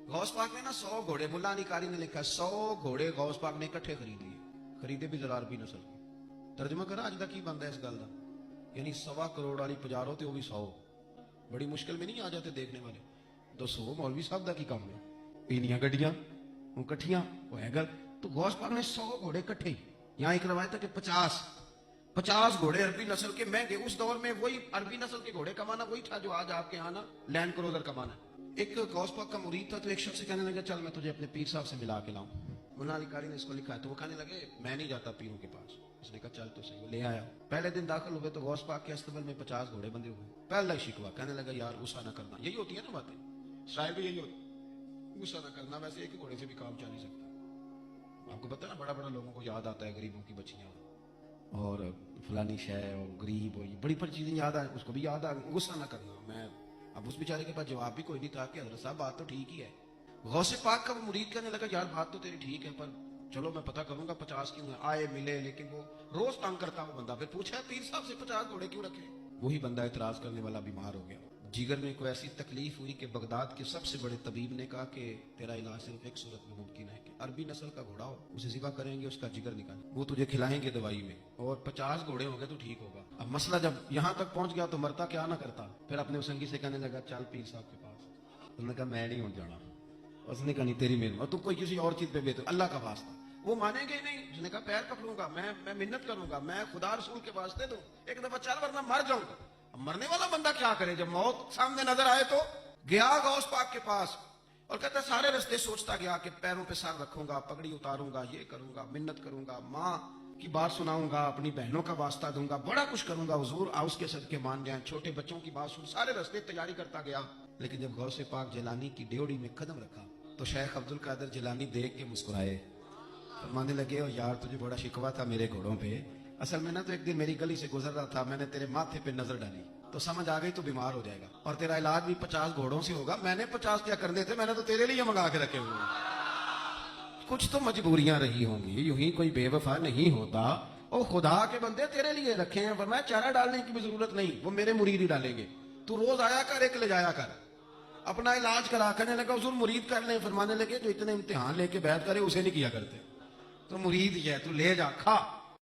गौस पाक ने ना 100 घोड़े, मुल्ला अली कारी ने लिखा 100 घोड़े गौस पाक ने इकट्ठे खरीद लिए, खरीदे भी जरा अरबी नस्ल के। तर्जमा करा अज तक की बनता है इस गल का, यानी 1.25 करोड़ वाली पजारो तो भी 100, बड़ी मुश्किल में नहीं आ जाते देखने वाले। दसो मौलवी साहब का की काम है, इनियां गड्डियां कट्ठियां है गल। तो गौस पाक ने 100 घोड़े इकट्ठे, यहाँ एक रवायत है कि 50 घोड़े अरबी नस्ल के महंगे। उस दौर में वही अरबी नस्ल के घोड़े कमाना वही था जो आज आपके यहाँ ना लैंड क्रूजर कमाना। एक गौस पाक का मुरीद था, तो एक शख्स से कहने लगा चल मैं तुझे अपने पीर साहब से मिला के लाऊं। मुल्ला अली कारी ने इसको लिखा है, तो वो कहने लगे मैं नहीं जाता पीरों के पास। उसने कहा चल तो सही, वो ले आया। पहले दिन दाखिल हुए तो गौस पाक के अस्तबल में 50 घोड़े बंधे हुए। पहला ही शिकवा, कहने लगा यार गुस्सा ना करना। यही होती है ना बातें, शायद भी यही होती, गुस्सा ना करना। वैसे एक घोड़े से भी काम चल नहीं सकता। आपको पता है ना, बड़ा बड़ा लोगों को याद आता है गरीबों की बच्चियां और फलानी शय और गरीब हो, बड़ी बड़ी चीजें याद आए, उसको भी याद आ गई। गुस्सा ना करना। मैं अब उस बेचारे के पास जवाब भी कोई नहीं था कि हजरत साहब बात तो ठीक ही है। गौसे पाक का वो मुरीद कहने लगा यार बात तो तेरी ठीक है, पर चलो मैं पता करूंगा 50 क्यों है। आए मिले, लेकिन वो रोज तंग करता वो बंदा। फिर पूछा पीर साहब से 50 घोड़े क्यों रखे? वही बंदा एतराज करने वाला बीमार हो गया, जिगर में कोई ऐसी तकलीफ हुई कि बगदाद के सबसे बड़े तबीब ने कहा कि तेरा इलाज सिर्फ एक सूरत में मुमकिन है कि अरबी नस्ल का घोड़ा हो, उसे ज़िबा करेंगे, उसका जिगर निकाल, वो तुझे खिलाएंगे दवाई में, और 50 घोड़े हो गए तो ठीक होगा। अब मसला जब यहाँ तक पहुंच गया तो मरता क्या ना करता। फिर अपने संगी से कहने लगा चल पीर साहब के पास। उसने कहा मैं नहीं हो जाना। उसने कहा नहीं तेरी मेहनत, और तू कोई किसी और चीज पे बेहतर, अल्लाह का वास्ता। वो मानेंगे ही नहीं। उसने कहा पैर पकड़ूंगा, मैं मिन्नत करूंगा, मैं खुदा रसूल के वास्ते दूं, एक दफा चल वरना मर जाऊंगा। अब मरने वाला बंदा क्या करे जब मौत सामने नजर आए? तो गया गौस पाक के पास और कहता सारे रास्ते सोचता गया कि पैरों पे सर रखूंगा, पगड़ी उतारूंगा, ये करूंगा, मिन्नत करूंगा, माँ की बात सुनाऊंगा, अपनी बहनों का वास्ता दूंगा, बड़ा कुछ करूंगा, हुजूर आउस के सदके मान जाए, छोटे बच्चों की बात सुन। सारे रास्ते तैयारी करता गया, लेकिन जब गौसे पाक जिलानी की ड्योढ़ी में कदम रखा तो शेख अब्दुल कादिर जिलानी देख के मुस्कुराए, फरमाने लगे और यार तुझे बड़ा शिकवा था मेरे घोड़ों पे। असल में ना तो एक दिन मेरी गली से गुजर रहा था, मैंने तेरे माथे पे नजर डाली तो समझ आ गई तो बीमार हो जाएगा, और तेरा इलाज भी 50 घोड़ों से होगा। मैंने 50 क्या करने थे, मैंने तो तेरे लिए मंगा के रखे हुए। कुछ तो मजबूरियां रही होंगी, यूं ही कोई बेवफा नहीं होता। और खुदा के बंदे तेरे लिए रखे हैं, वरना चारा डालने की भी जरूरत नहीं, वो मेरे मुरीद ही डालेंगे। तू रोज आया कर, एक ले जाया कर, अपना इलाज करा। करने लगा हुजूर मुरीद कर ले। फरमाने लगे जो इतने इम्तिहान लेके बैठ करे उसे नहीं किया करते, तो मुरीद ही है, तू ले जा, खा।